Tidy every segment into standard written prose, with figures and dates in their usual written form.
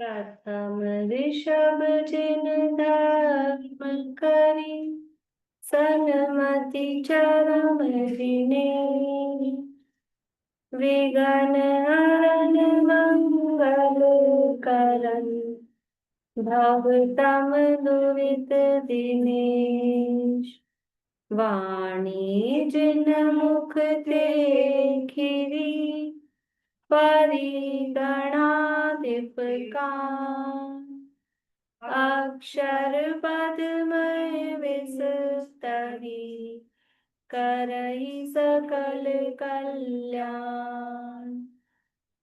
प्रथम ऋषभ जिन धर्म करी, सनमति चरम जिने। विघ्न हरन मंगल करन, भवतम दुरित दिनेश। वाणी जिन मुख ते खिरी, परिगणाधिपका। अक्षर पदमय विस्तरी, करहि सकल कल्याण।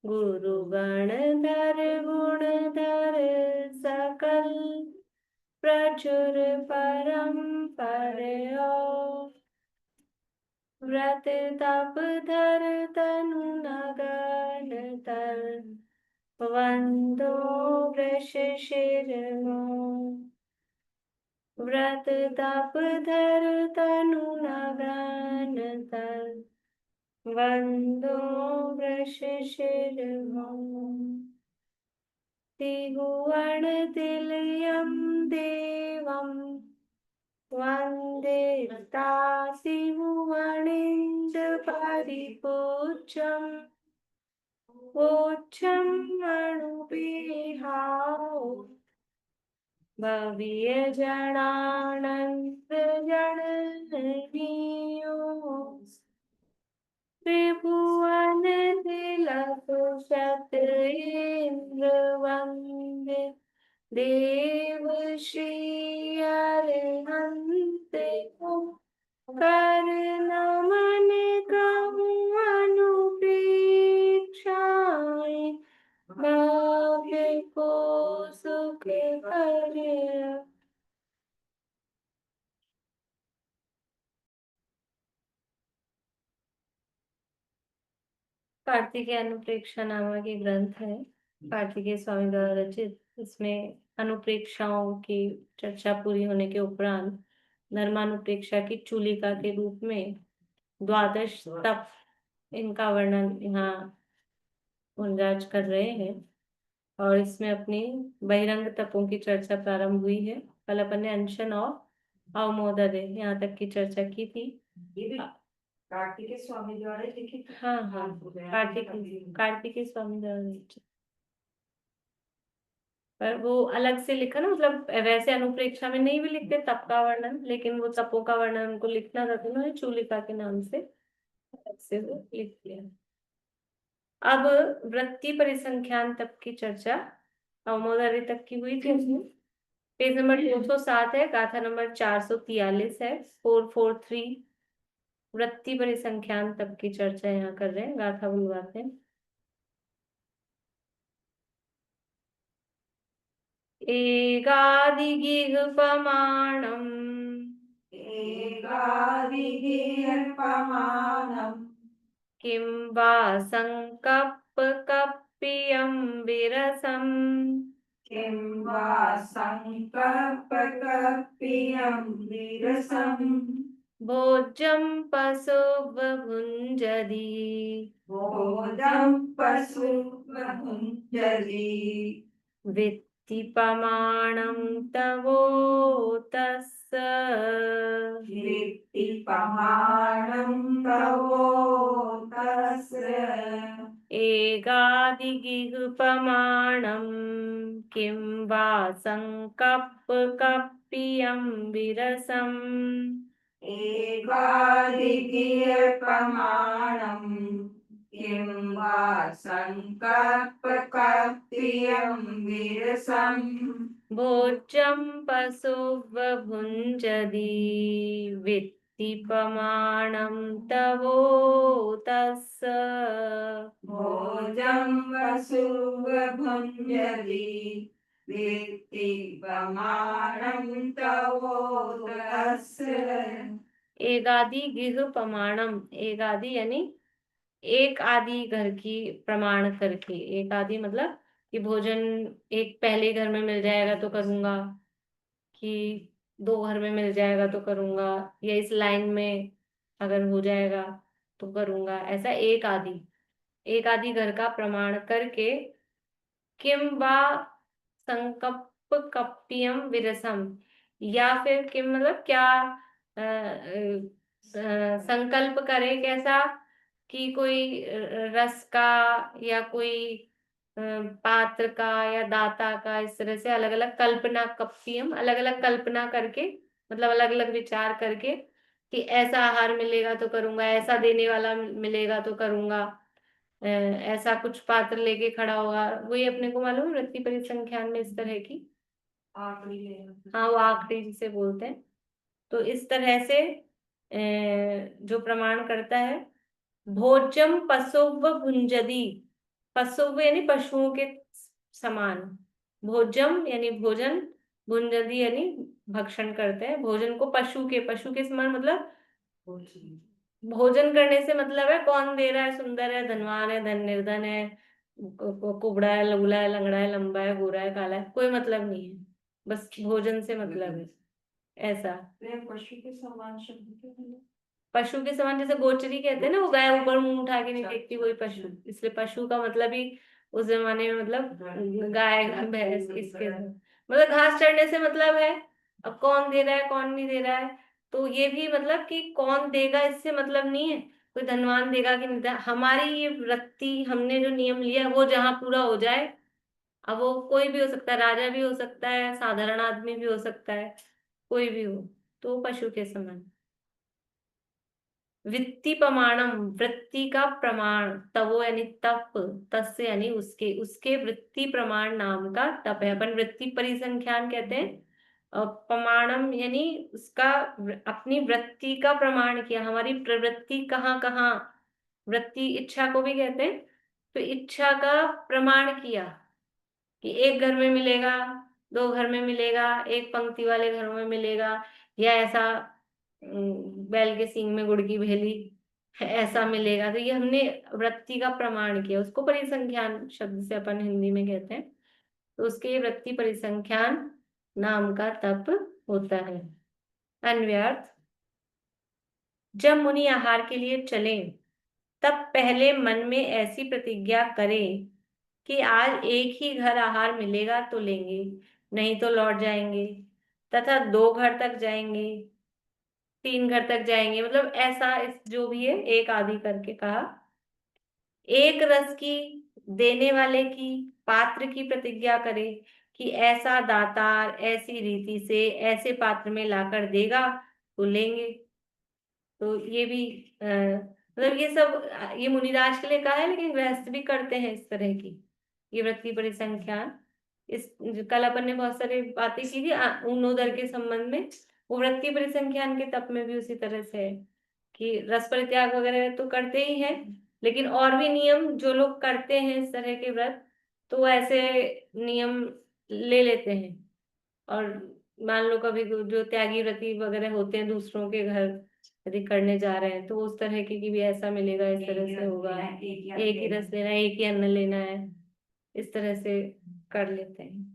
गुरु गणधर गुणधर सकल, प्रचुर परम्परयो। व्रत तप धर तनु नगन तर, वंदो वृष शिरमो। व्रत तप धर तनु नगन तर, वंदो वृष शिरमो। त्रिभुवन तिलयं देवं, वन्दे दासिभुवनेन्द्र परिपूज्यम्। पूज्यं मणुपेहाओ, भव्यजनानन्द जननीयो। त्रिभुवन तिलक शत इंद्र वन्द्य, देव श्री अरहंत को। कर नमन कहूँ अनुप्रेक्षाएं, भव्य को सुख कर। कार्तिकेय अनुप्रेक्षा नामक एक ग्रंथ है, कार्तिकेय स्वामी द्वारा रचित। इसमें अनुप्रेक्षाओं की चर्चा पूरी होने के उपरांत धर्मानुप्रेक्षा की चूलिका के रूप में द्वादश तप, इनका वर्णन यहाँ गुंजाच कर रहे हैं। और इसमें अपनी बहिरंग तपों की चर्चा प्रारंभ हुई है। कल अपन ने अनशन और अवमोदय यहाँ तक की चर्चा की थी। कार्तिकेय स्वामी द्वारा लिखित। हाँ हाँ, कार्तिकेय स्वामी द्वारा लिखित। पर वो अलग से लिखा ना, मतलब वैसे अनुप्रेक्षा में नहीं भी लिखते तप का वर्णन, लेकिन वो तपों का वर्णन उनको लिखना था, तो उन्होंने चूलिका के नाम से अलग से वो लिख दिया। अब वृत्ति परिसंख्यान तप की चर्चा अवमोदर्य तक की हुई थी। उसमें पेज नंबर 207 है, गाथा नंबर 443 है, 443। वृत्ति परिसंख्यान तप की चर्चा यहाँ कर रहे हैं, गाथा बुलवाते हैं। एगादिगिहपमाणम्, एगादिगिहपमाणम्, किं वा संकप्पकप्पियं विरसम्। किं वा संकप्पकप्पियं विरसम्। भोज्यं पशुबभुञ्जति, भोजं पशुबभुञ्जति। वित्तिपमाणं तवोतस्य। वित्तिपमाणं तवोतस्य। एगादिगिहपमाणं, किं वा संकप्पकप्पियं विरसम्। एगादिगिहपमाणम्, किं वा संकप्पकप्पियं विरसम्। भोज्यं पशुबभुञ्जति, वित्तिपमाणं तवोतस्य। भोजं पशुबभुञ्जति, वित्तिपमाणं तवोतस्य। एगादि गिह प्रमाणम, एगादि यानी एक आदि घर की प्रमाण करके। एक आदि मतलब कि भोजन एक पहले घर में मिल जाएगा तो करूंगा, कि दो घर में मिल जाएगा तो करूंगा, या इस लाइन में अगर हो जाएगा तो करूंगा। ऐसा एक आदि घर का प्रमाण करके, किम बा संकल्प कप्पियम विरसम, या फिर कि मतलब क्या संकल्प करे कैसा कि कोई रस का या कोई पात्र का या दाता का, इस तरह से अलग अलग कल्पना, कप्पियम अलग अलग कल्पना करके, मतलब अलग अलग विचार करके कि ऐसा आहार मिलेगा तो करूंगा, ऐसा देने वाला मिलेगा तो करूंगा, ऐसा कुछ पात्र लेके खड़ा होगा। वही अपने को मालूम है वृत्ति परिसंख्यान में इस तरह की, हाँ वो आखिरी जिसे बोलते हैं। तो इस तरह से जो प्रमाण करता है, भोजम पशुव भुंजदी, पशुव यानी पशुओं के समान, भोजम यानी भोजन, भुंजदी यानी भक्षण करते हैं, भोजन को पशु के समान, मतलब भोजन करने से मतलब है कौन दे रहा है, सुंदर है, धनवान है, धन निर्धन है, कुबड़ा है, लुगड़ा है, लंगड़ा है, लंबा है, गोरा है, काला है, कोई मतलब नहीं है, बस भोजन से मतलब है ऐसा। पशु के समान शब्द क्यों बोला? पशु के समान जैसे गोचरी कहते हैं ना, वो गाय ऊपर मुंह उठा के नहीं देखती, वही पशु, इसलिए पशु का मतलब ही उस जमाने में मतलब गाय भैंस, इसके मतलब घास चढ़ने से मतलब है। अब कौन दे रहा है कौन नहीं दे रहा है, तो ये भी मतलब कि कौन देगा इससे मतलब नहीं है, कोई धनवान देगा कि नहीं देगा, हमारी ये वृत्ति, हमने जो नियम लिया वो जहाँ पूरा हो जाए। अब वो कोई भी हो सकता है, राजा भी हो सकता है, साधारण आदमी भी हो सकता है, कोई भी हो, तो वो पशु के समान। वृत्ति प्रमाणम, वृत्ति का प्रमाण, तवो यानी तप, तस्य यानी उसके, उसके वृत्ति प्रमाण नाम का तप है, अपन वृत्ति परिसंख्यान कहते हैं। प्रमाणम यानी उसका अपनी वृत्ति का प्रमाण किया, हमारी प्रवृत्ति कहाँ कहाँ, वृत्ति इच्छा को भी कहते हैं, तो इच्छा का प्रमाण किया कि एक घर में मिलेगा, दो घर में मिलेगा, एक पंक्ति वाले घरों में मिलेगा, या ऐसा बैल के सींग में गुड़ की भेली ऐसा मिलेगा, तो ये हमने वृत्ति का प्रमाण किया, उसको परिसंख्यान शब्द से अपन हिंदी में कहते हैं। तो उसके वृत्ति परिसंख्यान नाम का तप होता है। अन्व्यर्थ, जब मुनि आहार के लिए चले तब पहले मन में ऐसी प्रतिज्ञा करें कि आज एक ही घर आहार मिलेगा तो लेंगे, नहीं तो लौट जाएंगे, तथा दो घर तक जाएंगे, तीन घर तक जाएंगे, मतलब ऐसा इस जो भी है एक आदि करके कहा। एक रस की, देने वाले की, पात्र की प्रतिज्ञा करे कि ऐसा दातार ऐसी रीति से ऐसे पात्र में लाकर देगा तो लेंगे। तो ये भी मतलब ये सब ये मुनिराज के लिए कहा है, लेकिन गृहस्थ भी करते हैं इस तरह की ये वृत्ति परिसंख्यान। इस कल अपन ने बहुत सारी बातें की थी ऊनोदर के संबंध में, वो वृत्ति परिसंख्यान के तप में भी उसी तरह से है कि रस परित्याग वगैरह तो करते ही हैं, लेकिन और भी नियम जो लोग करते हैं इस तरह के व्रत, तो ऐसे नियम ले लेते हैं। और मान लो कभी जो त्यागी व्रती वगैरह होते हैं दूसरों के घर यदि करने जा रहे हैं, तो उस तरह की भी ऐसा मिलेगा, इस तरह से होगा, एक ही रस लेना है, एक ही अन्न लेना है, इस तरह से कर लेते हैं।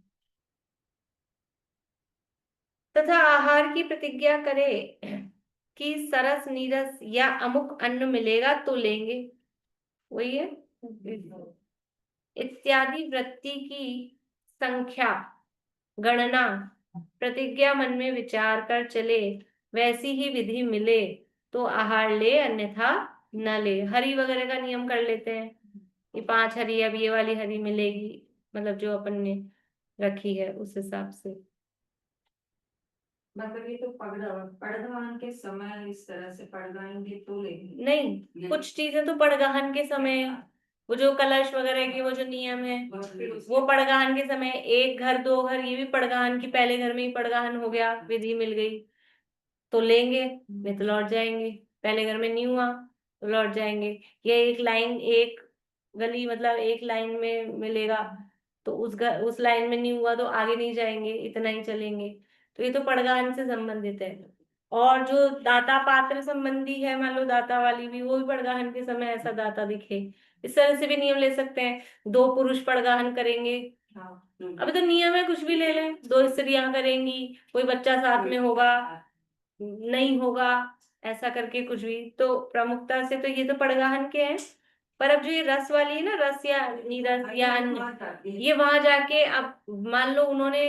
तथा आहार की प्रतिज्ञा करे कि सरस नीरस या अमुक अन्न मिलेगा तो लेंगे, वही है इत्यादि वृत्ति की संख्या गणना प्रतिज्ञा मन में विचार कर चले, वैसी ही विधि मिले तो आहार ले, अन्यथा न ले। हरी वगैरह का नियम कर लेते हैं कि 5 हरी अब ये वाली हरी मिलेगी, मतलब जो अपन ने रखी है उस हिसाब से। मतलब ये तो पड़गवान के समय इस तरह से पड़गाएंगे तो लेंगे नहीं, कुछ चीजें तो पड़गहन के समय, वो जो कलश वगैरह के वो जो नियम है वो पड़गहन के समय, एक घर दो घर ये भी पड़गहन की, पहले घर में ही पड़गहन हो गया, विधि मिल गई तो लेंगे, नहीं तो लौट जाएंगे, पहले घर में नहीं हुआ तो लौट जाएंगे। ये एक लाइन, एक गली मतलब एक लाइन में मिलेगा, तो उस लाइन में नहीं हुआ तो आगे नहीं जाएंगे, इतना ही चलेंगे, तो ये तो पड़गान से संबंधित है। और जो दाता पात्र संबंधी है, मान लो दाता वाली भी, वो भी पड़गाहन के समय ऐसा दाता दिखे, इस तरह से भी नियम ले सकते हैं। 2 पुरुष पड़गाहन करेंगे, अभी तो नियम है कुछ भी ले लें, 2 स्त्रियां करेंगी, कोई बच्चा साथ में होगा नहीं होगा, ऐसा करके कुछ भी, तो प्रमुखता से तो ये तो पड़गाहन के हैं। पर अब जो ये रस वाली है ना, रस या नीरस या अन्न, वहाँ जाती है। ये वहां जाके अब मान लो उन्होंने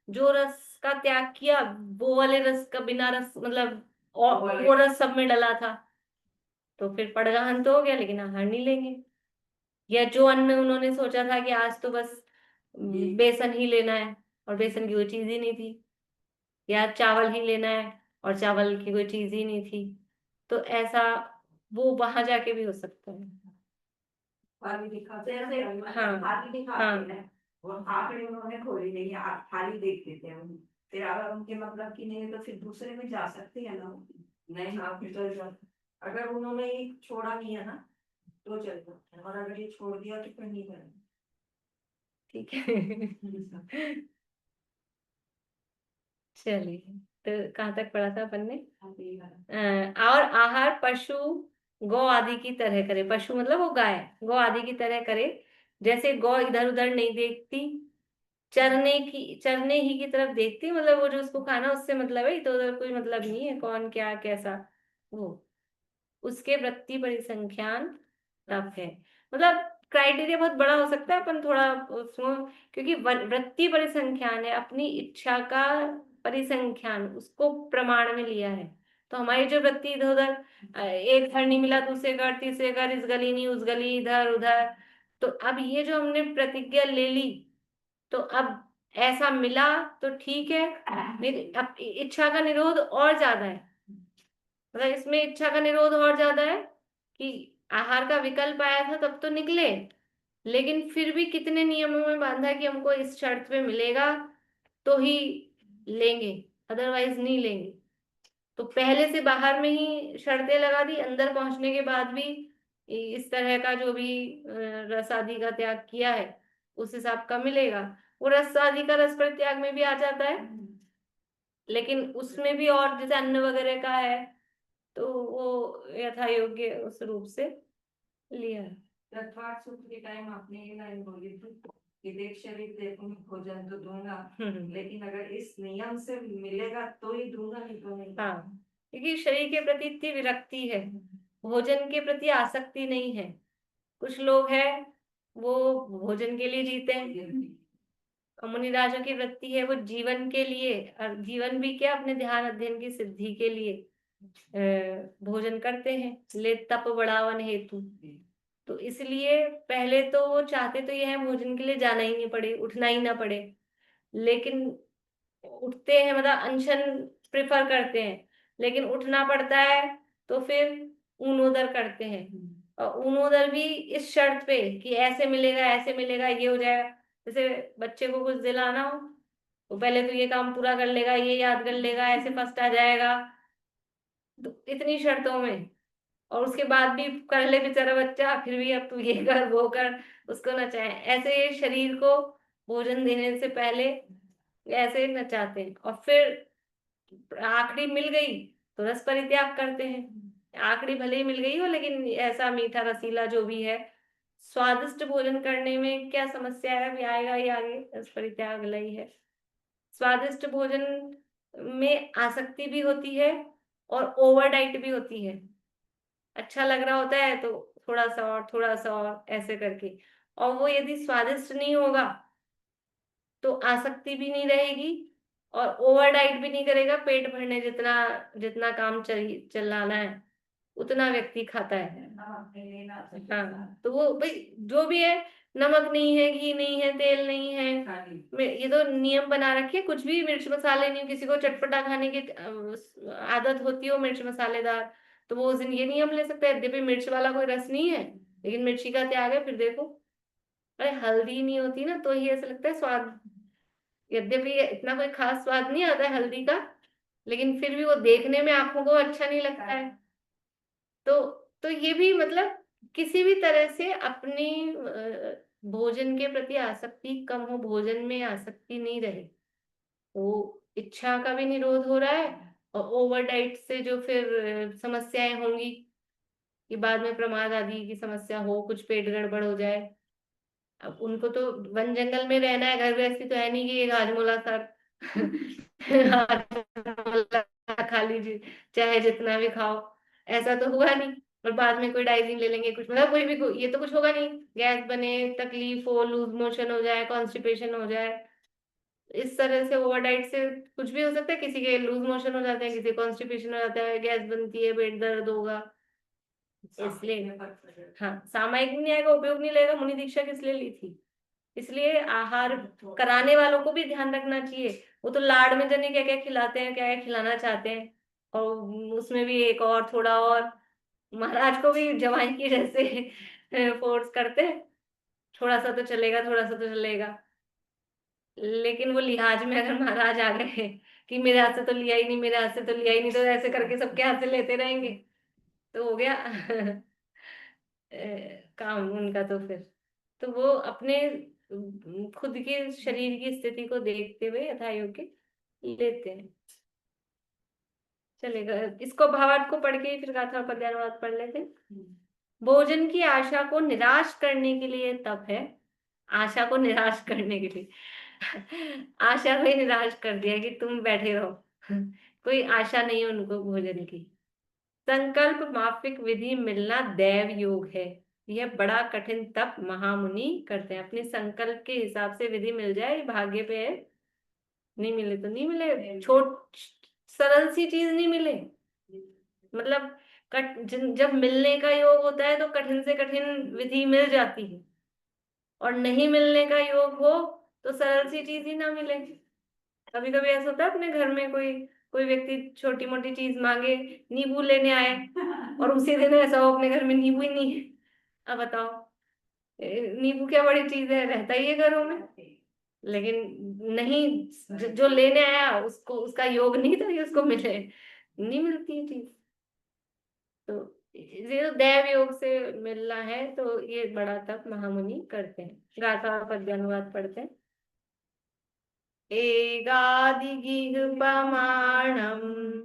जो रस का त्याग किया, वो वाले रस का बिना रस मतलब और वो रस सब में डला था, तो फिर पड़गहन तो हो गया, लेकिन आहार नहीं लेंगे। या जो अन्न उन्होंने सोचा था कि आज तो बस बेसन ही लेना है, और बेसन की कोई चीज ही नहीं थी, या चावल ही लेना है और चावल की कोई चीज ही नहीं थी, तो ऐसा वो वहां जाके भी हो सकता है। थाली दिखाते हैं जैसे हाँ थाली दिखाते हाँ हैं, वो आखिरी उन्होंने खोली नहीं है, आप थाली देख लेते हैं वो। फिर अगर उनके मतलब की नहीं है तो फिर दूसरे में जा सकते हैं ना वो। नहीं हाँ फिर तो अगर उन्होंने ये छोड़ा नहीं है ना तो चल सकते हैं, और अगर ये छोड़ दिया तो फिर नहीं करेंगे। ठीक है। चलिए, तो कहाँ तक पढ़ा था अपन ने? और आहार पशु गौ आदि की तरह करे। पशु मतलब वो गाय, गौ आदि की तरह करे। जैसे गौ इधर उधर नहीं देखती, चरने ही की तरफ देखती, मतलब वो जो उसको खाना उससे मतलब है, इधर उधर कोई मतलब नहीं है कौन क्या कैसा, वो उसके वृत्ति परिसंख्यान तप है। मतलब क्राइटेरिया बहुत बड़ा हो सकता है, अपन थोड़ा उसमें, क्योंकि वृत्ति परिसंख्यान है, अपनी इच्छा का परिसंख्यान, उसको प्रमाण में लिया है। तो हमारी जो वृत्ति इधर उधर, एक घर नहीं मिला दूसरे घर तीसरे घर, इस गली नहीं उस गली, इधर उधर, तो अब ये जो हमने प्रतिज्ञा ले ली, तो अब ऐसा मिला तो ठीक है, नहीं अब इच्छा का निरोध और ज्यादा है। मतलब इसमें इच्छा का निरोध और ज्यादा है कि आहार का विकल्प आया था तब तो निकले, लेकिन फिर भी कितने नियमों में बांधा है कि हमको इस शर्त पे मिलेगा तो ही लेंगे, अदरवाइज नहीं लेंगे। तो पहले से बाहर में ही शर्तें लगा दी, अंदर पहुंचने के बाद भी इस तरह का जो भी रस आदि का त्याग किया है उस हिसाब का मिलेगा। वो रस आदि का रस परित्याग में भी आ जाता है, लेकिन उसमें भी और जैसे अन्न वगैरह का है, तो वो यथा योग्य उस रूप से लिया है। तत्वार्थ सूत्र के टाइम आपने ये लाइन बोली थी कि देख शरीर देखो भोजन तो दूंगा, लेकिन अगर इस नियम से मिलेगा तो ही दूंगा, नहीं तो नहीं। हाँ, क्योंकि शरीर के प्रति इतनी विरक्ति है, भोजन के प्रति आसक्ति नहीं है। कुछ लोग हैं वो भोजन के लिए जीते हैं, और मुनि राजा की वृत्ति है वो जीवन के लिए, और जीवन भी क्या, अपने ध्यान अध्ययन की सिद्धि के लिए भोजन करते हैं, ले तप बढ़ावन हेतु। तो इसलिए पहले तो वो चाहते तो ये है भोजन के लिए जाना ही नहीं पड़े, उठना ही ना पड़े, लेकिन उठते हैं मतलब अनशन प्रेफर करते हैं, लेकिन उठना पड़ता है तो फिर ऊनोदर करते हैं। और ऊनोदर भी इस शर्त पे कि ऐसे मिलेगा ये हो जाएगा। जैसे बच्चे को कुछ दिलाना हो, तो पहले तो ये काम पूरा कर लेगा, ये याद कर लेगा, ऐसे फर्स्ट आ जाएगा, तो इतनी शर्तों में, और उसके बाद भी कर ले बेचारा बच्चा, फिर भी अब तू ये कर वो कर, उसको नचाए, ऐसे ये शरीर को भोजन देने से पहले ऐसे नचाते हैं। और फिर आखिरी मिल गई तो रस परित्याग करते हैं, आखिरी भले ही मिल गई हो लेकिन ऐसा मीठा रसीला जो भी है, स्वादिष्ट भोजन करने में क्या समस्या है, अभी आएगा ही आगे, रस परित्याग अगला ही है। स्वादिष्ट भोजन में आसक्ति भी होती है और ओवर डाइट भी होती है। अच्छा लग रहा होता है तो थोड़ा सा और थोड़ा सा और ऐसे करके, और वो यदि स्वादिष्ट नहीं होगा तो आसक्ति भी नहीं रहेगी, और ओवर डाइट भी नहीं करेगा, पेट भरने जितना जितना काम चलाना है उतना व्यक्ति खाता है। हाँ, तो वो भाई जो भी है, नमक नहीं है, घी नहीं है, तेल नहीं है, ये तो नियम बना रखे, कुछ भी मिर्च मसाले नहीं, किसी को चटपटा खाने की आदत होती हो मिर्च मसालेदार, तो वो उस दिन ये नियम ले सकता है, यद्यपि मिर्च वाला कोई रस नहीं है, लेकिन मिर्ची का त्याग है, फिर देखो। अरे हल्दी नहीं होती ना तो ही ऐसा लगता है स्वाद, यद्यपि ये इतना कोई खास स्वाद नहीं आता है हल्दी का, लेकिन फिर भी वो देखने में आंखों को अच्छा नहीं लगता है। तो तो ये भी मतलब किसी भी तरह से अपनी भोजन के प्रति आसक्ति कम हो, भोजन में आसक्ति नहीं रहे, वो इच्छा का भी निरोध हो रहा है, और ओवर डाइट से जो फिर समस्याएं होंगी कि बाद में प्रमाद आदि की समस्या हो, कुछ पेट गड़बड़ हो जाए। अब उनको तो वन जंगल में रहना है, घर गृहस्थी तो है नहीं कि एक हाजमोला सर हाजमोला खा लीजिए चाहे जितना भी खाओ, ऐसा तो हुआ नहीं। और बाद में कोई डाइजिन ले लेंगे, कुछ मतलब कोई भी ये तो कुछ होगा नहीं, गैस बने, तकलीफ हो, लूज मोशन हो जाए, कॉन्स्टिपेशन हो जाए, इस तरह से ओवर डाइट से कुछ भी हो सकता है। किसी के लूज मोशन हो जाते हैं, किसी कॉन्स्टिपेशन हो जाता है, गैस बनती है, पेट दर्द होगा। इसलिए हाँ, सामयिक नहीं आएगा, उपयोग नहीं लेगा, मुनि दीक्षा किस लिए ली थी? इसलिए आहार कराने वालों को भी ध्यान रखना चाहिए। वो तो लाड में जाने क्या क्या खिलाते हैं, क्या क्या खिलाना चाहते हैं, और उसमें भी एक और थोड़ा और, महाराज को भी जवाई की जैसे फोर्स करते हैं, थोड़ा सा तो चलेगा, थोड़ा सा तो चलेगा। लेकिन वो लिहाज में अगर महाराज आ गए कि मेरे हाथ से तो लिया ही नहीं, मेरे हाथ से तो लिया ही नहीं, तो ऐसे करके सबके हाथ से लेते रहेंगे, तो हो गया काम उनका। तो फिर तो वो अपने खुद के शरीर की स्थिति को देखते हुए यथा योग्य लेते हैं। चलेगा, इसको भावार्थ को पढ़ के फिर गाथा और पद्यानुवाद पढ़ लेते हैं। भोजन की आशा को निराश करने के लिए तप है। आशा को निराश करने के लिए आशा को ही निराश कर दिया कि तुम बैठे रहो कोई आशा नहीं है उनको भोजन की। संकल्प माफिक विधि मिलना दैव योग है। यह बड़ा कठिन तप महामुनि करते हैं। अपने संकल्प के हिसाब से विधि मिल जाए, ये भाग्य पे है। नहीं मिले तो नहीं मिले, छोट सरल सी चीज नहीं मिले, मतलब जब मिलने का योग होता है तो कठिन से कठिन विधि मिल जाती है, और नहीं मिलने का योग हो तो सरल सी चीज ही ना मिले। कभी कभी ऐसा होता है अपने घर में कोई कोई व्यक्ति छोटी मोटी चीज मांगे, नींबू लेने आए, और उसी दिन ऐसा हो अपने घर में नींबू ही नहीं है। अब बताओ, नींबू क्या बड़ी चीज है, रहता ही है घरों में। लेकिन नहीं, जो लेने आया उसको उसका योग नहीं था कि उसको मिले, नहीं मिलती है चीज। तो ये तो दैव योग से मिलना है, तो ये बड़ा तप महामुनि करते हैं। गाथा और पद्यानुवाद पढ़ते हैं। एगादिगिहपमाणम्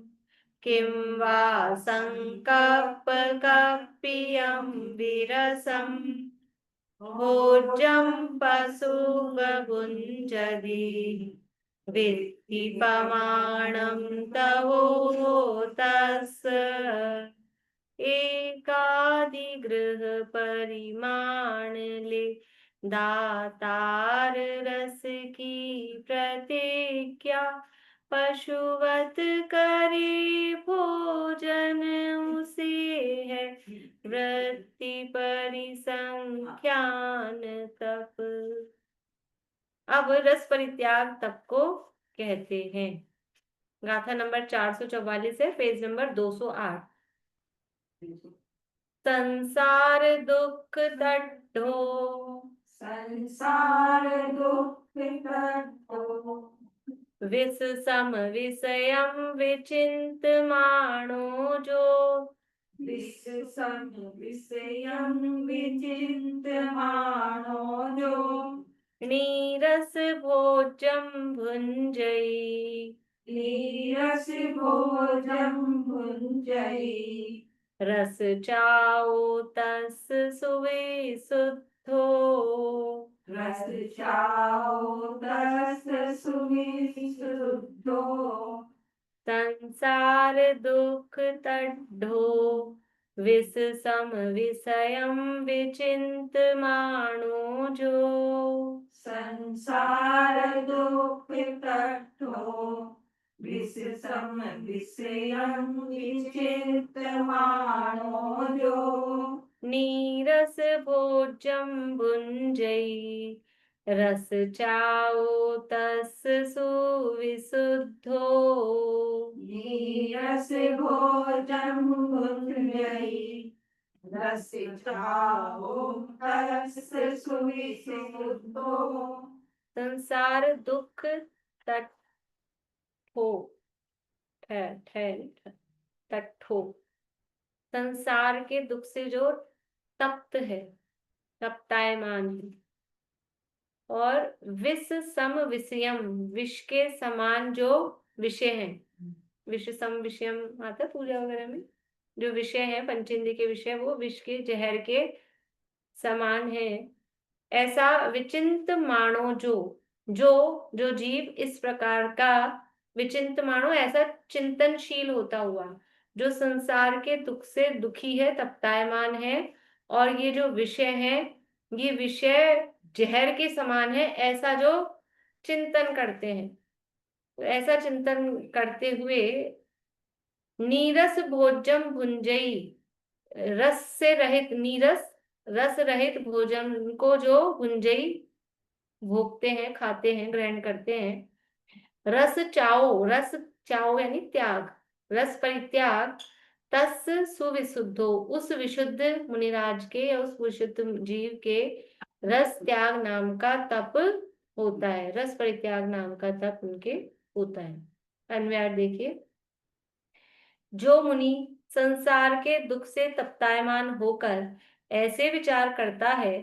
किं वा संकप्पकप्पियं विरसम् भोज्यं पशुबभुञ्जति वित्तिपमाणं तवोतस् एकादिगृह परिमाण ले दातार रस की प्रतिज्ञा पशुवत करे भोजन उसे है वृत्ति परिसंख्यान तप। अब रस परित्याग तप को कहते हैं। गाथा नंबर 444 है, पेज नंबर 208। संसार दुख तट्ठो संसार दुख तट्ठो विस सम विषयम विचिंत मानो जो विश्वसम विषयं विचिन्त्यमानो जो नीरस भोजम भुंजई नीरस भोजं भुञ्जति रस चाओ तस सुवे सुद्धो रस चाओ तस् सुविशुद्धो संसार दुख तड्ढो विस सम विषयम विचिंत मानो जो संसार दुख तट्ठो विश्वसम विषयं विचिन्त्यमानो जो नीरस भोजम भुंजई रस चाओ तस सुविशुद्धो नीरस भोजं भुञ्जति रस चाओ तस् सुविशुद्धो संसार दुख तट्ठो तट्ठो, संसार के दुख से जो तप्त है, तप्तायमान है। और विष सम विषयम, विष के समान जो विषय है, विष सम विषयम आता है पूजा वगैरह में, जो विषय है पंचेंद्रिय के विषय, वो विष के जहर के समान है। ऐसा विचिंत मानो जो जो जीव इस प्रकार का विचिंत मानो, ऐसा चिंतनशील होता हुआ, जो संसार के दुख से दुखी है, तप्तायमान है, और ये जो विषय है, ये विषय जहर के समान है, ऐसा जो चिंतन करते हैं। तो ऐसा चिंतन करते हुए नीरस भोजम भुंजई, रस से रहित, नीरस रस रहित भोजन को जो भुंजई भोगते हैं, खाते हैं, ग्रहण करते हैं। रस चाओ, रस चाओ यानी त्याग, रस परित्याग, तस् सुविशुद्धो, उस विशुद्ध मुनिराज के या उस विशुद्ध जीव के रस त्याग नाम का तप होता है, रस परित्याग नाम का तप उनके होता है। अन्वय देखिए, जो मुनि संसार के दुख से तप्तायमान होकर ऐसे विचार करता है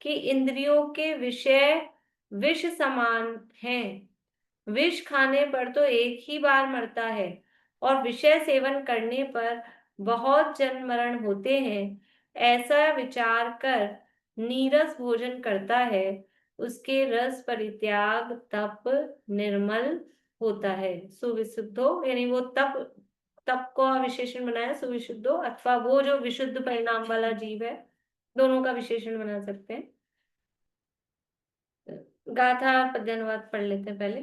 कि इंद्रियों के विषय विष समान हैं, विष खाने पर तो एक ही बार मरता है और विषय सेवन करने पर बहुत जन्म मरण होते हैं, ऐसा विचार कर नीरस भोजन करता है, उसके रस परित्याग तप निर्मल होता है। सुविशुद्धो यानी वो तप, तप को विशेषण बनाया सुविशुद्धो, अथवा वो जो विशुद्ध परिणाम वाला जीव है, दोनों का विशेषण बना सकते हैं। गाथा और पद्यानुवाद पढ़ लेते हैं पहले।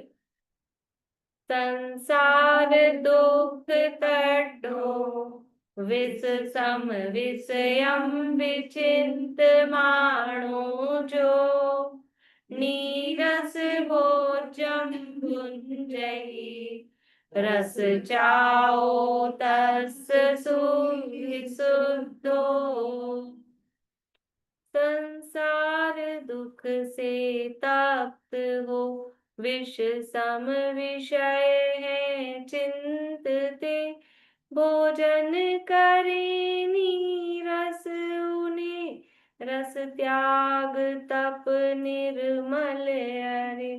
संसार दुख तड्डो, विष सम विषयम विचिंत माणो जो, नीरस भोजम भुंजई, रस चाओ तस् सुविशुद्धो। संसार दुख से तप्त हो, विष सम विषय है चिंतते, भोजन करे नीरस उन्हें, रस त्याग तप निर्मल अरे।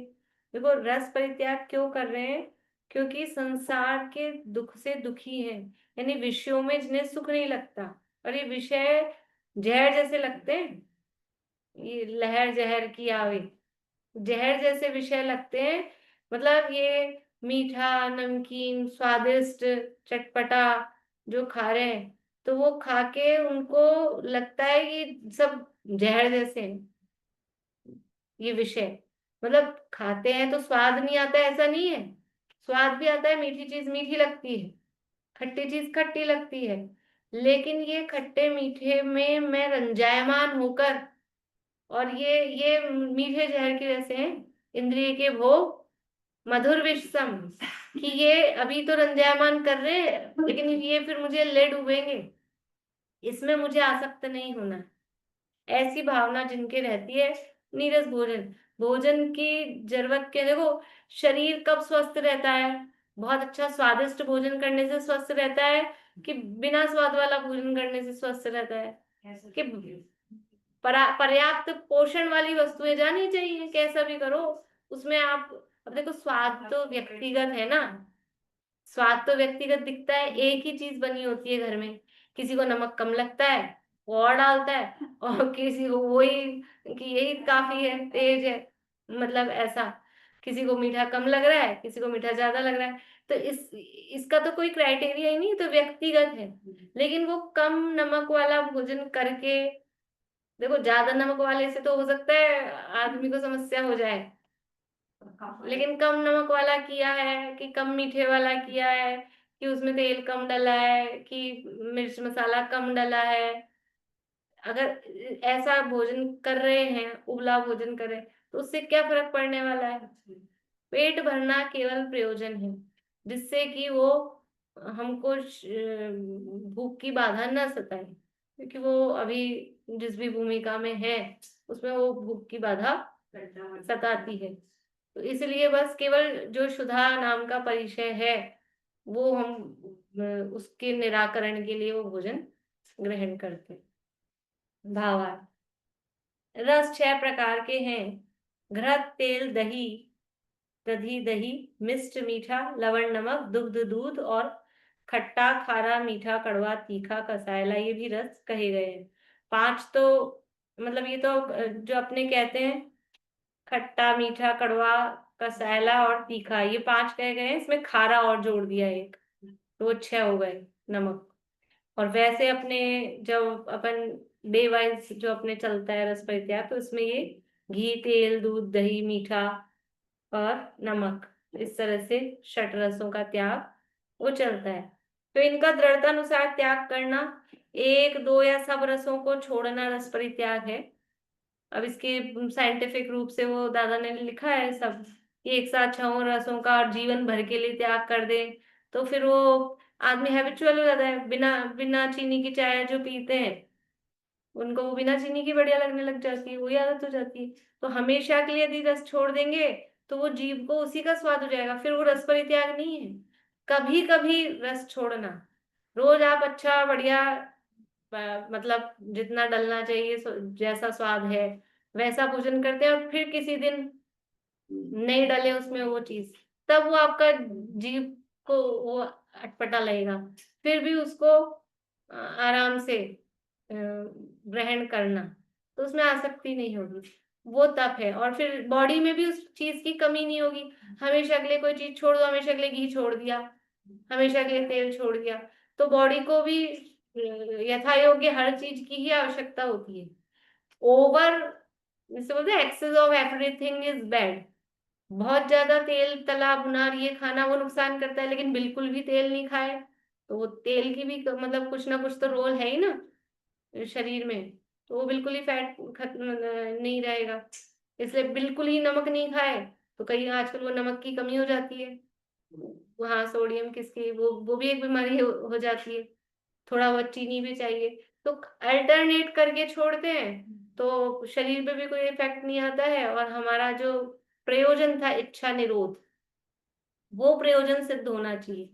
देखो रस परित्याग क्यों कर रहे हैं? क्योंकि संसार के दुख से दुखी है, यानी विषयों में जिन्हें सुख नहीं लगता, और ये विषय जहर जैसे लगते हैं, ये लहर जहर की आवे, जहर जैसे विषय लगते हैं। मतलब ये मीठा, नमकीन, स्वादिष्ट, चटपटा जो खा रहे हैं, तो वो खा के उनको लगता है कि सब जहर जैसे हैं ये विषय। मतलब खाते हैं तो स्वाद नहीं आता, ऐसा नहीं है, स्वाद भी आता है, मीठी चीज मीठी लगती है, खट्टी चीज खट्टी लगती है, लेकिन ये खट्टे मीठे में मैं रंजायमान होकर, और ये मीठे जहर के जैसे हैं, इंद्रिय के भोग मधुर विषम, कि ये अभी तो रंजायमान कर रहे हैं, लेकिन ये फिर मुझे ले डूबेंगे, इसमें मुझे आसक्त नहीं होना। ऐसी भावना जिनके रहती है, नीरस भोजन, भोजन की जरूरत के, देखो शरीर कब स्वस्थ रहता है? बहुत अच्छा स्वादिष्ट भोजन करने से स्वस्थ रहता है, कि बिना स्वाद वाला भोजन करने से स्वस्थ रहता है? कि पर्याप्त पोषण वाली वस्तुएं जानी चाहिए, कैसा भी करो उसमें आप। अब देखो स्वाद तो व्यक्तिगत है ना, स्वाद तो व्यक्तिगत दिखता है, एक ही चीज बनी होती है घर में, किसी को नमक कम लगता है वो और डालता है, और किसी को वही कि यही काफी है, तेज है, मतलब ऐसा, किसी को मीठा कम लग रहा है, किसी को मीठा ज्यादा लग रहा है। तो इसका तो कोई क्राइटेरिया ही नहीं, तो व्यक्तिगत है। लेकिन वो कम नमक वाला भोजन करके, देखो ज्यादा नमक वाले से तो हो सकता है आदमी को समस्या हो जाए, लेकिन कम नमक वाला किया है, कि कम मीठे वाला किया है, कि उसमें तेल कम डला है, कि मिर्च मसाला कम डला है, अगर ऐसा भोजन कर रहे हैं, उबला भोजन कर रहे हैं, तो उससे क्या फर्क पड़ने वाला है? पेट भरना केवल प्रयोजन है, जिससे कि वो हमको भूख की बाधा न सताए, क्योंकि वो अभी जिस भी भूमिका में है उसमें वो भूख की बाधा सताती है। तो इसलिए बस केवल जो क्षुधा नाम का परिचय है, वो हम उसके निराकरण के लिए वो भोजन ग्रहण करते हैं। भावार्थ, रस 6 प्रकार के हैं: घृत, तेल, दही, दधी, दही, मिष्ट, मीठा, लवण, नमक, दुग्ध, दूध, और खट्टा, खारा, मीठा, कड़वा, तीखा, कसायला, ये भी रस कहे गए हैं। 5 तो मतलब ये तो जो अपने कहते हैं, खट्टा, मीठा, कड़वा, कसायला और तीखा, ये 5 कहे गए हैं, इसमें खारा और जोड़ दिया एक, तो वो 6 हो गए। नमक। और वैसे अपने जब अपन डे वाइज जो अपने चलता है रस परित्याग, तो इसमें ये घी, तेल, दूध, दही, मीठा और नमक, इस तरह से षट रसों का त्याग वो चलता है। तो इनका दृढ़तानुसार त्याग करना, एक, दो या सब रसों को छोड़ना रस परित्याग है। अब इसके साइंटिफिक रूप से वो दादा ने लिखा है सब कि एक साथ छहों रसों का और जीवन भर के लिए त्याग कर दे, तो फिर वो आदमी हैबिचुअल हो जाता है। बिना बिना चीनी की चाय जो पीते हैं, उनको वो बिना चीनी की बढ़िया लगने लग जाती है, वही आदत हो जाती है। तो हमेशा के लिए यदि रस छोड़ देंगे तो वो जीभ को उसी का स्वाद हो जाएगा, फिर वो रस परित्याग नहीं है। कभी कभी रस छोड़ना, रोज आप अच्छा बढ़िया मतलब जितना डलना चाहिए जैसा स्वाद है वैसा भोजन करते हैं, और फिर किसी दिन नहीं डले उसमें वो चीज, तब वो आपका जीभ को वो अटपटा लगेगा। फिर भी उसको आराम से ग्रहण करना, तो उसमें आसक्ति नहीं होगी, वो तप है। और फिर बॉडी में भी उस चीज की कमी नहीं होगी। हमेशा के लिए कोई चीज छोड़ दो, हमेशा के लिए घी छोड़ दिया, हमेशा के लिए तेल छोड़ दिया, तो बॉडी को भी यथा योग्य हर चीज की ही आवश्यकता होती है। ओवर, जैसे बोलते हैं excess of everything is bad. बहुत ज्यादा तेल तला भुना और ये खाना वो नुकसान करता है, लेकिन बिल्कुल भी तेल नहीं खाए तो वो तेल की भी मतलब कुछ ना कुछ तो रोल है ही ना शरीर में, तो वो बिल्कुल ही फैट खत्म नहीं रहेगा। इसलिए बिल्कुल ही नमक नहीं खाए, तो कहीं आजकल वो नमक की कमी हो जाती है, वहाँ सोडियम किसकी वो भी एक बीमारी हो जाती है। थोड़ा बहुत चीनी भी चाहिए, तो अल्टरनेट करके छोड़ते हैं, तो शरीर पे भी कोई इफेक्ट नहीं आता है, और हमारा जो प्रयोजन था इच्छा निरोध, वो प्रयोजन सिद्ध होना चाहिए।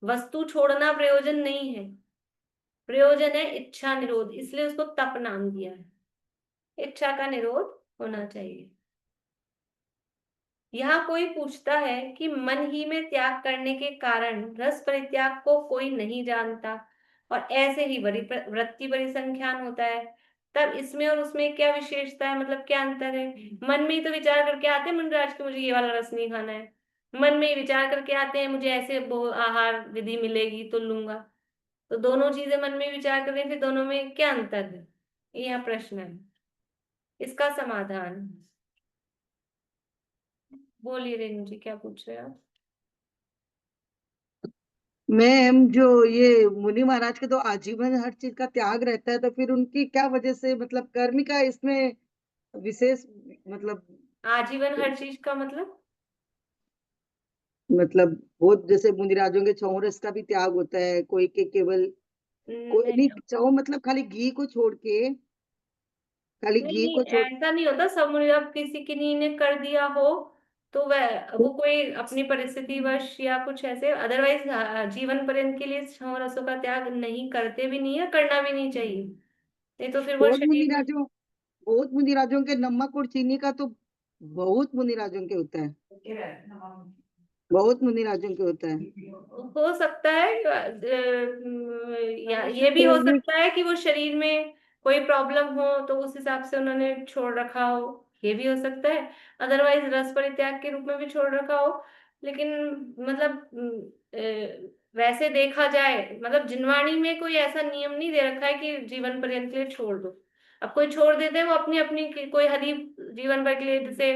वस्तु छोड़ना प्रयोजन नहीं है, प्रयोजन है इच्छा निरोध, इसलिए उसको तप नाम दिया है। इच्छा का निरोध होना चाहिए। यहाँ कोई पूछता है कि मन ही में त्याग करने के कारण रस परित्याग को कोई नहीं जानता, और ऐसे ही वृत्ति परिसंख्यान होता है, तब इसमें और उसमें क्या विशेषता है, मतलब क्या अंतर है। मन में ही तो विचार करके आते हैं मुनिराज कि मुझे ये वाला रस नहीं खाना है, मन में ही विचार करके आते हैं मुझे ऐसे आहार विधि मिलेगी तो लूंगा। तो दोनों चीजें मन में विचार कर रहे हैं, फिर दोनों में क्या अंतर है, ये यहाँ प्रश्न है। इसका समाधान बोलिए रेणु जी, क्या पूछ रहे हैं आप। मैम, जो ये मुनि महाराज के तो आजीवन हर चीज का त्याग रहता है, तो फिर उनकी क्या वजह से मतलब कर्म का इसमें विशेष मतलब आजीवन हर चीज का मतलब, मतलब बहुत जैसे मुनिराजों के छौ रस का भी त्याग होता है, कोई के केवल कोई नहीं नहीं छौ मतलब खाली घी को छोड़ के, खाली घी नहीं, को छोड़। ऐसा नहीं होता सब मुझे, अब किसी किन्हीं ने कर दिया हो तो वह वो कोई अपनी परिस्थिति वश या कुछ ऐसे, अदरवाइज जीवन पर्यंत के लिए छह रसों का त्याग नहीं करते भी नहीं है, करना भी नहीं चाहिए, नहीं तो फिर वो बहुत शरीर में मुनिराजों बहुत मुनिराजों के नमक और चीनी का तो बहुत मुनिराजों के होता है, बहुत मुनिराजों के होता है। हो सकता है या ये भी हो फिर भी सकता है कि वो शरीर में कोई प्रॉब्लम हो तो उस हिसाब से उन्होंने छोड़ रखा हो, ये भी हो सकता है। अदरवाइज रस परित्याग के रूप में भी छोड़ रखा हो। लेकिन मतलब वैसे देखा जाए, मतलब जिनवाणी में कोई ऐसा नियम नहीं दे रखा है कि जीवन पर्यंत के लिए छोड़ दो। अब कोई छोड़ देते हैं वो अपनी अपनी कोई हरी जीवन भर के लिए, जैसे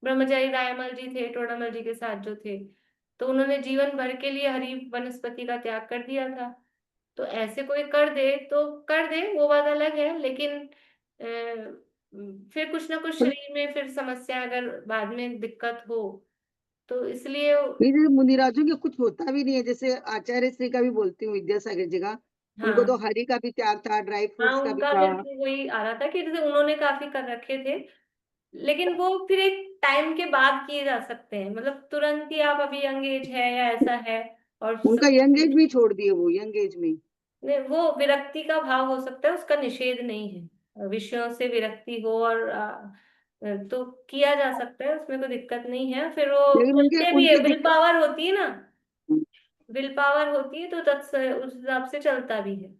ब्रह्मचारी रायमल जी थे टोडामल जी के साथ जो थे, तो उन्होंने जीवन भर के लिए हरी वनस्पति का त्याग कर दिया था। तो ऐसे कोई कर दे तो कर दे, वो बात अलग है, लेकिन फिर कुछ ना कुछ शरीर में फिर समस्या अगर बाद में दिक्कत हो, तो इसलिए मेरे मुनिराजों के कुछ होता भी नहीं है, जैसे आचार्य श्री का भी बोलती हूँ, विद्यासागर जी का, उनको तो हाँ। हरि का भी त्याग था, ड्राई हाँ फ्रूट्स का भी उनका था। मेरे को वही आ रहा था कि जैसे उन्होंने काफी कर रखे थे, लेकिन वो फिर एक टाइम के बाद किए जा सकते हैं, मतलब तुरंत ही आप अभी यंग एज है या ऐसा है और उनका सब यंग एज भी छोड़ दिए, वो यंग एज में। नहीं, वो विरक्ति का भाव हो सकता है, उसका निषेध नहीं है। विषयों से विरक्ति हो और तो किया जा सकता है, उसमें कोई दिक्कत नहीं है। फिर वो लेकिन उनके चलते भी है, उनकी विल दिक्कत, पावर होती है ना, विल पावर होती है तो उस हिसाब से चलता भी है।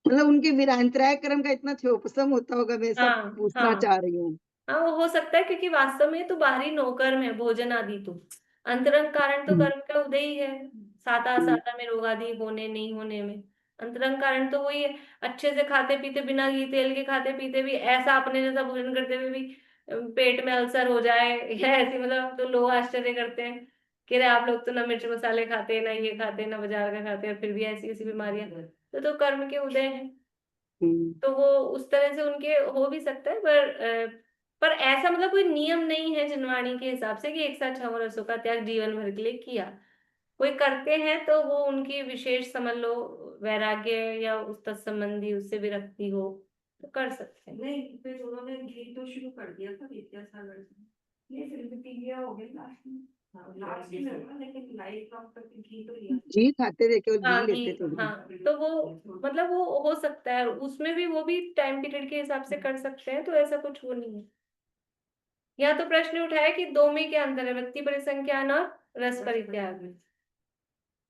मतलब उनके विरांतराय कर्म का इतना क्षोभसम होता होगा, मैं सब हाँ पूछना हाँ। चाह रही हूँ। हाँ वो हो सकता है, क्योंकि वास्तव में तो बाहरी नौकर्म है भोजन आदि, तो अंतरंग कारण तो हम्म। कर्म का उदय ही है। साता साता में रोग आदि होने नहीं होने में। अंतरंग कारण तो वही है, अच्छे से खाते पीते बिना घी तेल के खाते पीते भी ऐसा अपने जैसा भोजन करते हुए भी पेट में अल्सर हो जाए या ऐसी, मतलब तो लोग आश्चर्य करते हैं कि अरे आप लोग तो ना मिर्च मसाले खाते ना ये खाते ना बाजार का खाते और फिर भी ऐसी ऐसी बीमारियां। तो कर्म के उदय हैं। हम्म। तो वो उस तरह से उनके हो भी सकता है, पर ऐसा मतलब कोई नियम नहीं है जिनवाणी के हिसाब से कि एक साथ 6 रसों का त्याग जीवन भर के लिए किया। कोई करते हैं तो वो उनकी विशेष समझ लो वैराग्य या उस तत्संबंधी उससे विरक्ति हो तो कर सकते हैं। नहीं, फिर उन्होंने घी तो शुरू कर दिया था विद्यासागर से, ये फिर भी पी लिया हो गया लास्ट में। हाँ, लास्ट में होगा, लेकिन लाइफ लॉन्ग तक घी तो लिया। घी खाते थे, केवल घी हाँ घी, लेते थे वो। हाँ तो वो मतलब वो हो सकता है उसमें भी, वो भी टाइम पीरियड के हिसाब से कर सकते हैं, तो ऐसा कुछ वो नहीं है। यहाँ तो प्रश्न उठाया कि दो में क्या अंतर है, वृत्ति परिसंख्यान और रस परित्याग में।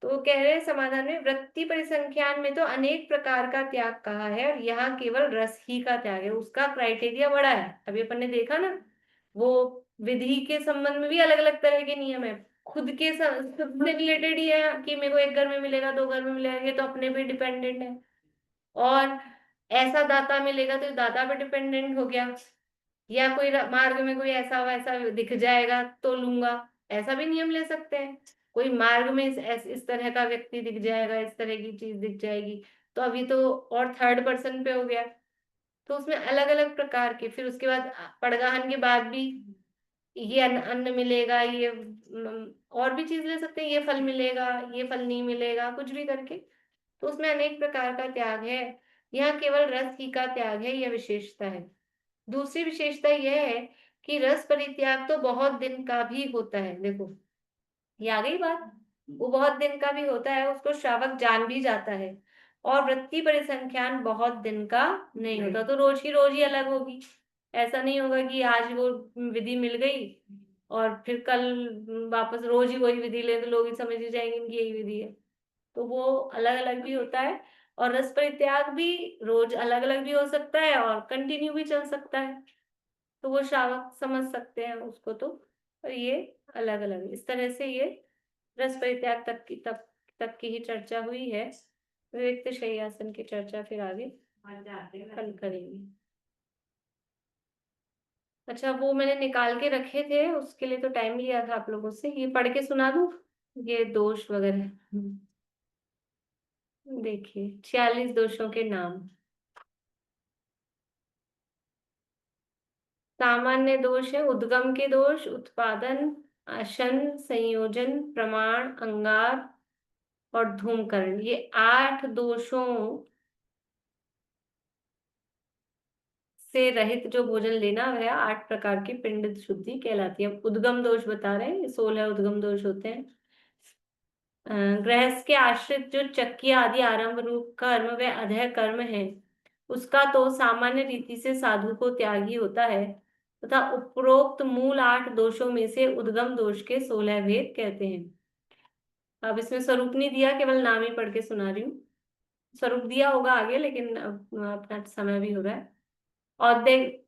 तो वो कह रहे हैं समाधान में, वृत्ति परिसंख्यान में तो अनेक प्रकार का त्याग कहा है और यहाँ केवल रस ही का त्याग है, उसका क्राइटेरिया बड़ा है। अभी अपन ने देखा ना, वो विधि के संबंध में भी अलग अलग तरह के नियम है, खुद के खुद से रिलेटेड ही है कि मेरे को एक घर में मिलेगा 2 घर में मिलेगा, ये तो अपने पे डिपेंडेंट है। और ऐसा दाता मिलेगा तो दाता पे डिपेंडेंट हो गया, या कोई मार्ग में कोई ऐसा वैसा दिख जाएगा तो लूंगा, ऐसा भी नियम ले सकते हैं। कोई मार्ग में इस तरह का व्यक्ति दिख जाएगा, इस तरह की चीज दिख जाएगी, तो अभी तो और थर्ड पर्सन पे हो गया। तो उसमें अलग अलग प्रकार के, फिर उसके बाद पड़गाहन के बाद भी ये अन्न मिलेगा, ये और भी चीज ले सकते हैं, ये फल मिलेगा ये फल नहीं मिलेगा, कुछ भी करके। तो उसमें अनेक प्रकार का त्याग है, यहाँ केवल रस ही का त्याग है, यह विशेषता है। दूसरी विशेषता यह है कि रस परित्याग तो बहुत दिन का भी होता है। देखो ये आ गई बात, वो बहुत दिन का भी होता है, उसको श्रावक जान भी जाता है। और वृत्ति परिसंख्यान बहुत दिन का नहीं होता, तो रोज ही अलग होगी। ऐसा नहीं होगा कि आज वो विधि मिल गई और फिर कल वापस रोज ही वही विधि ले तो लोग ही समझ ही जाएंगे कि यही विधि है। तो वो अलग अलग भी होता है। और रस परित्याग भी रोज अलग अलग भी हो सकता है और कंटिन्यू भी चल सकता है, तो वो श्रावक समझ सकते हैं उसको। तो और ये अलग अलग इस तरह से ये रस परित्याग तक की ही चर्चा हुई है। विविक्त शय्यासन की चर्चा फिर आगे कल करेंगे। अच्छा, वो मैंने निकाल के रखे थे, उसके लिए तो टाइम लिया था आप लोगों से, ये पढ़ के सुना दूं ये दोष वगैरह। देखिए 46 दोषों के नाम। सामान्य दोष है उद्गम के दोष, उत्पादन, आसन, संयोजन, प्रमाण, अंगार और धूमकरण, ये 8 दोषों से रहित जो भोजन लेना है 8 प्रकार की पिंड शुद्धि कहलाती है। उद्गम दोष बता रहे हैं, 16 उद्गम दोष होते हैं। गृहस्थ के आश्रित जो चक्की आदि आरंभ रूप कर्म व अधः कर्म है, उसका तो सामान्य रीति से साधु को त्यागी होता है, तथा उपरोक्त मूल 8 दोषों में से उद्गम दोष के 16 भेद कहते हैं। अब इसमें स्वरूप नहीं दिया, केवल नाम ही पढ़ के सुना रही हूँ। स्वरूप दिया होगा आगे, लेकिन अब अपना समय भी हो रहा है।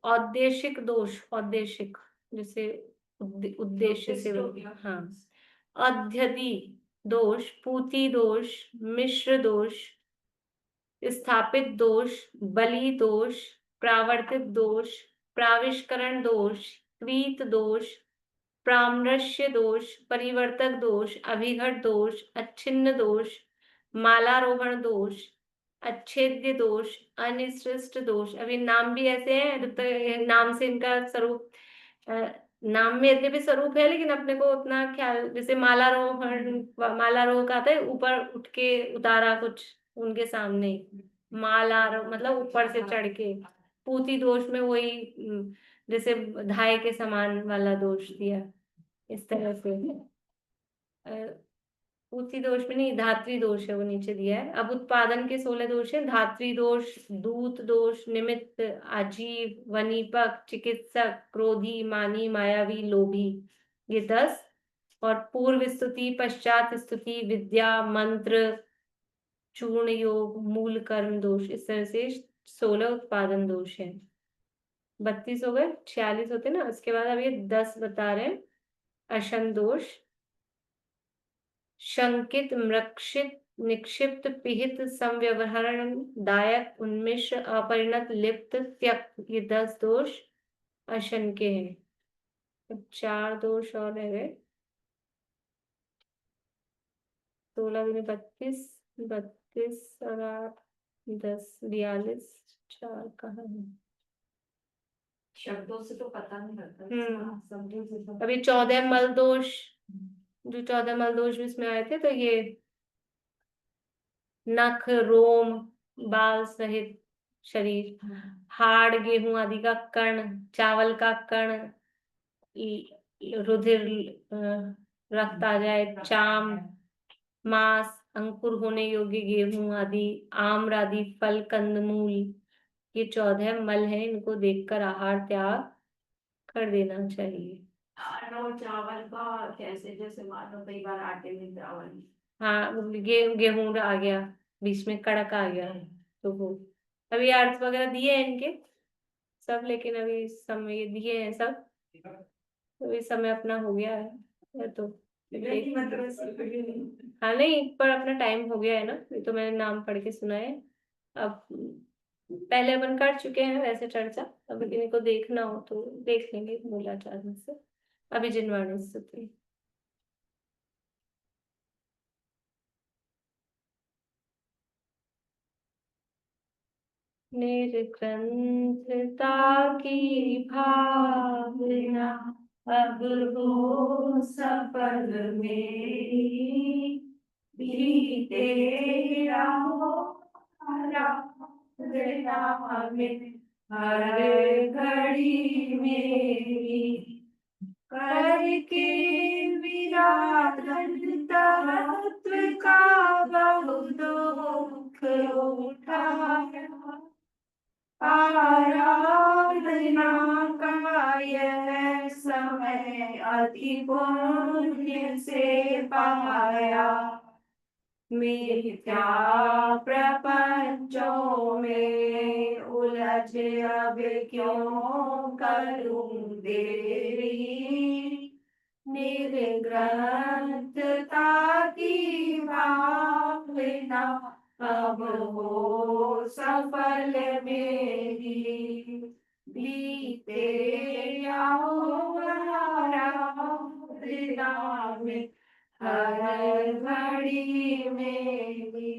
औदेशिक दोष, औदेशिक जैसे उद्देश्य से, हाँ। अध्यधि दोष, पूति दोष, मिश्र दोष, स्थापित दोष, बलि दोष, प्रावर्तित दोष, प्राविष्करण दोष, क्रीत दोष, प्रामरस्य दोष, परिवर्तक दोष, अभिघट दोष, अच्छिन्न दोष, मालारोहण दोष, अच्छेद्य दोष, अनिसृष्ट दोष। अभी नाम भी ऐसे हैं तो नाम से इनका स्वरूप, नाम में यद्यपि स्वरूप है लेकिन अपने को उतना ख्याल, जैसे मालारोहण, मालारोह का आता है ऊपर उठ के उतारा कुछ उनके सामने, मालारोह मतलब ऊपर से चढ़ के। पूती दोष में वही जैसे धाय के समान वाला दोष दिया, इस तरह से। पूर्ति दोष में नहीं, धात्री दोष है वो नीचे दिया है। अब उत्पादन के 16 दोष है, धात्री दोष, दूत दोष, निमित्त, आजीव, वनीपक, चिकित्सक, क्रोधी, मानी, मायावी, लोभी, ये 10। और पूर्व स्तुति, पश्चात स्तुति, विद्या, मंत्र, चूर्ण योग, मूल कर्म दोष, इस तरह से 16 उत्पादन दोष है। 32 हो गए, 46 होते ना। उसके बाद अब ये 10 बता रहे हैं। अशन दोष, शंकित मृक्षित निक्षिप्त पिहित संव्यवहरण दायक उन्मिश्र अपरिणत लिप्त त्यक्त, ये 10 दोष अशंके हैं। अब 4 दोष और रह गए। 16 दूनी 32, 32 और 8 10 42, 4 कहाँ है? शब्दों से तो पता नहीं लगता। शब्दों से तो अभी 14 मल दोष, जो 14 मल दोष भी इसमें आए थे, तो ये नख रोम बाल सहित शरीर, हाड़ गेहूं आदि का कण, चावल का कण, रुधिर, रक्त आ जाए, चाम, मांस, अंकुर होने योग्य गेहूं आदि, आम्र आदि फल, कंदमूल, ये 14 मल है। इनको देखकर आहार त्याग कर देना चाहिए। और चावल का कैसे, जैसे मानो कई बार आटे में चावल, हाँ, गेहूं आ गया, बीच में कड़क आ गया, तो वो अभी अर्थ वगैरह दिए हैं इनके सब, लेकिन अभी समय ये दिए हैं सब, तो इस समय अपना हो गया है तो हाँ, नहीं पर अपना टाइम हो गया है ना, ये तो मैंने नाम पढ़ के सुना है। अब पहले अपन कर चुके हैं वैसे चर्चा, अब इनको देखना हो तो देख लेंगे मूलाचार में से। अभी जिनवाणी स्तुति। निर्ग्रंथता की भावना अब हो सफल मेरी, बीते रहो आराधना में हर घड़ी मेरी, करके विराधन तत्व का बहु दुख उठाया, आराधना का यह समय अति पुण्य से पाया, मिथ्या प्रपंचों में उलझ अब क्यों करूं देरी, निर्ग्रंथता की भावना अब हो सफल मेरी, बीते आओ आराधना में हर घड़ी मेरी।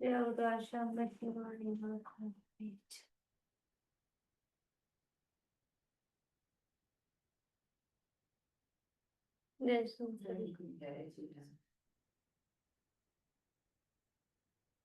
देवदाशा में शिवानी माखन बीच। जय सुंदरी।